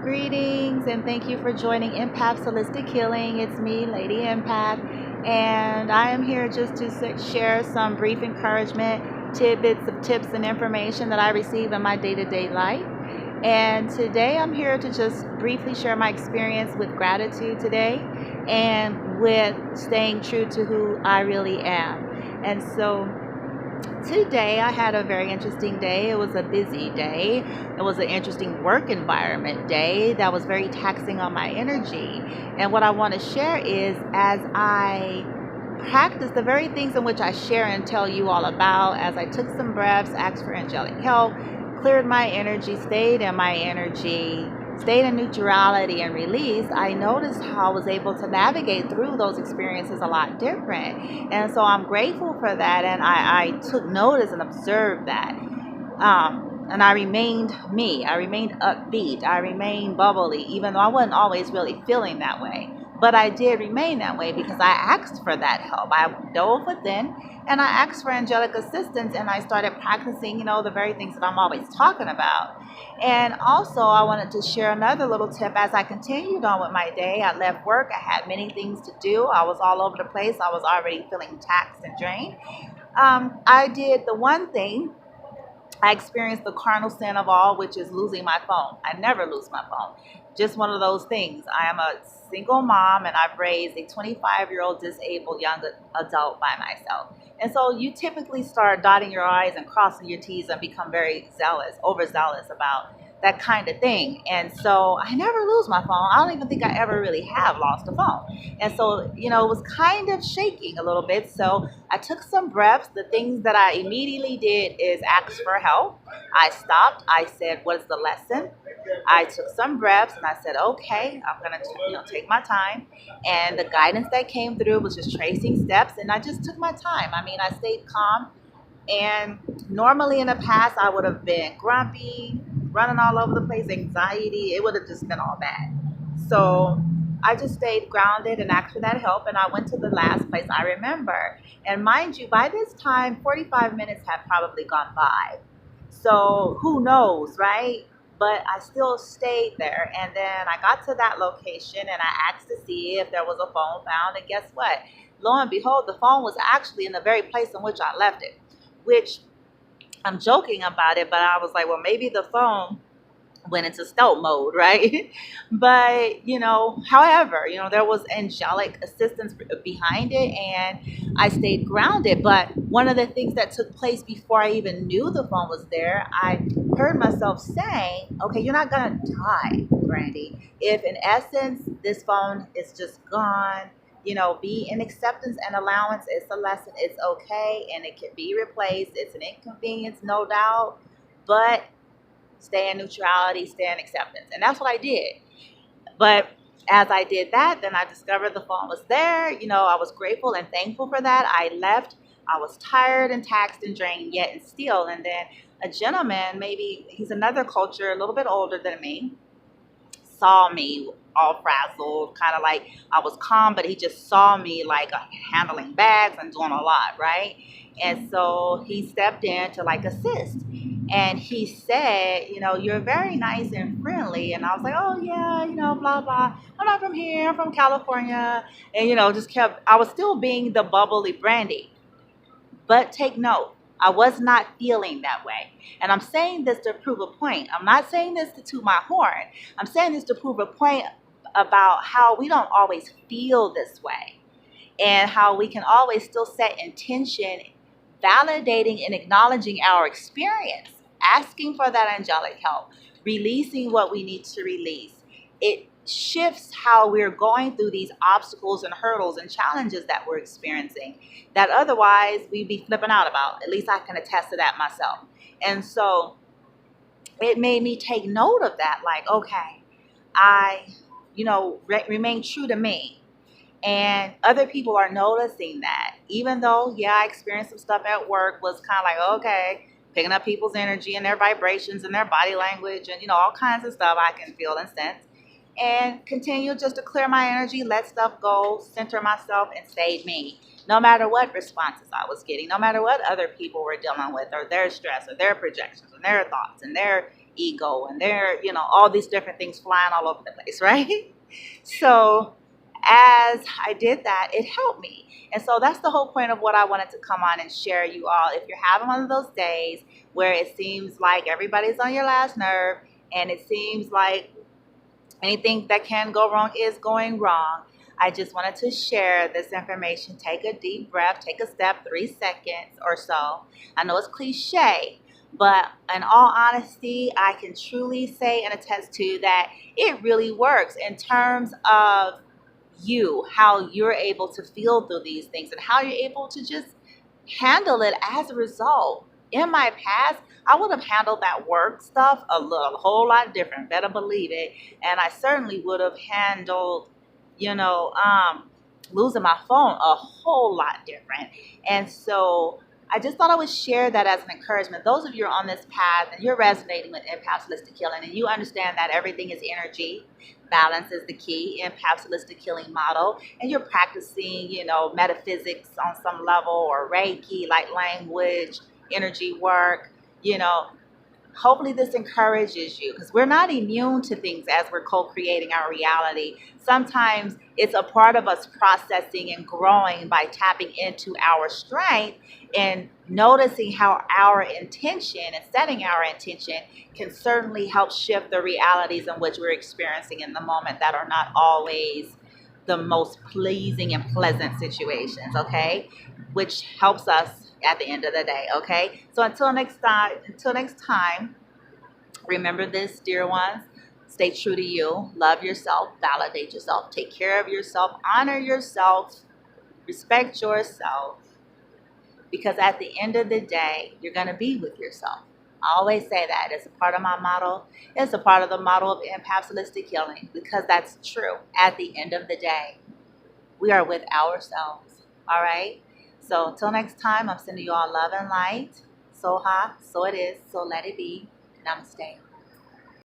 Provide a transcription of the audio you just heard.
Greetings and thank you for joining Impact Holistic Healing. It's me, Lady Impact, and I am here just to share some brief encouragement, tidbits of tips and information that I receive in my day-to-day life. And today I'm here to just briefly share my experience with gratitude today and with staying true to who I really am. And so today I had a very interesting day. It was a busy day. It was an interesting work environment day that was very taxing on my energy. And what I want to share is as I practice the very things in which I share and tell you all about, as I took some breaths, asked for angelic help, cleared my energy, stayed in my energy, stayed in neutrality and release, I noticed how I was able to navigate through those experiences a lot different. And so I'm grateful for that. And I took notice and observed that. And I remained me. I remained upbeat. I remained bubbly, even though I wasn't always really feeling that way. But I did remain that way because I asked for that help. I dove within and I asked for angelic assistance, and I started practicing, the very things that I'm always talking about. And also, I wanted to share another little tip as I continued on with my day. I left work. I had many things to do. I was all over the place. I was already feeling taxed and drained. I did the one thing. I experienced the cardinal sin of all, which is losing my phone. I never lose my phone. Just one of those things. I am a single mom and I've raised a 25-year-old disabled young adult by myself. And so you typically start dotting your I's and crossing your T's and become very zealous, overzealous about that kind of thing. And so I never lose my phone. I don't even think I ever really have lost a phone. And so, it was kind of shaking a little bit. So I took some breaths. The things that I immediately did is ask for help. I stopped. I said, what is the lesson? I took some breaths and I said, okay, I'm going to take my time. And the guidance that came through was just tracing steps. And I just took my time. I stayed calm. And normally in the past, I would have been grumpy, running all over the place, anxiety. It would have just been all bad. So I just stayed grounded and asked for that help. And I went to the last place I remember. And mind you, by this time, 45 minutes had probably gone by. So who knows, right? But I still stayed there. And then I got to that location and I asked to see if there was a phone found. And guess what? Lo and behold, the phone was actually in the very place in which I left it, which I'm joking about it, but I was like, well, maybe the phone went into stealth mode, right? But, however, there was angelic assistance behind it and I stayed grounded. But one of the things that took place before I even knew the phone was there, I heard myself saying, okay, you're not going to die, Brandy. If in essence, this phone is just gone, be in acceptance and allowance. It's a lesson. It's okay. And it can be replaced. It's an inconvenience, no doubt. But stay in neutrality, stay in acceptance. And that's what I did. But as I did that, then I discovered the phone was there. I was grateful and thankful for that. I left. I was tired and taxed and drained yet and still. And then a gentleman, maybe he's another culture, a little bit older than me, saw me all frazzled, kind of like I was calm, but he just saw me like handling bags and doing a lot, right? And so he stepped in to assist. And he said, you're very nice and friendly. And I was like, oh yeah, blah, blah. I'm not from here, I'm from California. And, I was still being the bubbly Brandy. But take note, I was not feeling that way. And I'm saying this to prove a point. I'm not saying this to toot my horn. I'm saying this to prove a point about how we don't always feel this way and how we can always still set intention, validating and acknowledging our experience, asking for that angelic help, releasing what we need to release. It shifts how we're going through these obstacles and hurdles and challenges that we're experiencing that otherwise we'd be flipping out about. At least I can attest to that myself. And so it made me take note of that. Like, okay, I, remain true to me. And other people are noticing that. Even though, yeah, I experienced some stuff at work, was kind of like, okay, picking up people's energy and their vibrations and their body language and, all kinds of stuff I can feel and sense. And continue just to clear my energy, let stuff go, center myself, and stay me. No matter what responses I was getting, no matter what other people were dealing with, or their stress, or their projections, and their thoughts, and their ego, and they're, all these different things flying all over the place, right? So as I did that, it helped me. And so that's the whole point of what I wanted to come on and share you all. If you're having one of those days where it seems like everybody's on your last nerve and it seems like anything that can go wrong is going wrong, I just wanted to share this information. Take a deep breath, take a step, 3 seconds or so. I know it's cliche, but in all honesty, I can truly say and attest to that it really works in terms of how you're able to feel through these things and how you're able to just handle it as a result. In my past, I would have handled that work stuff a whole lot different, better believe it. And I certainly would have handled, losing my phone a whole lot different. And so I just thought I would share that as an encouragement. Those of you who are on this path and you're resonating with Empath Holistic Healing and you understand that everything is energy, balance is the key, Empath Holistic Healing model, and you're practicing, metaphysics on some level or Reiki, like language, energy work, you know, hopefully this encourages you, because we're not immune to things as we're co-creating our reality. Sometimes it's a part of us processing and growing by tapping into our strength and noticing how our intention and setting our intention can certainly help shift the realities in which we're experiencing in the moment that are not always the most pleasing and pleasant situations, okay? Which helps us at the end of the day, okay? So until next time, remember this, dear ones. Stay true to you. Love yourself. Validate yourself. Take care of yourself. Honor yourself. Respect yourself. Because at the end of the day, you're going to be with yourself. I always say that. It's a part of my model. It's a part of the model of Empath Holistic Healing, because that's true. At the end of the day, we are with ourselves. All right? So until next time, I'm sending you all love and light. So ha, so it is, so let it be. Namaste.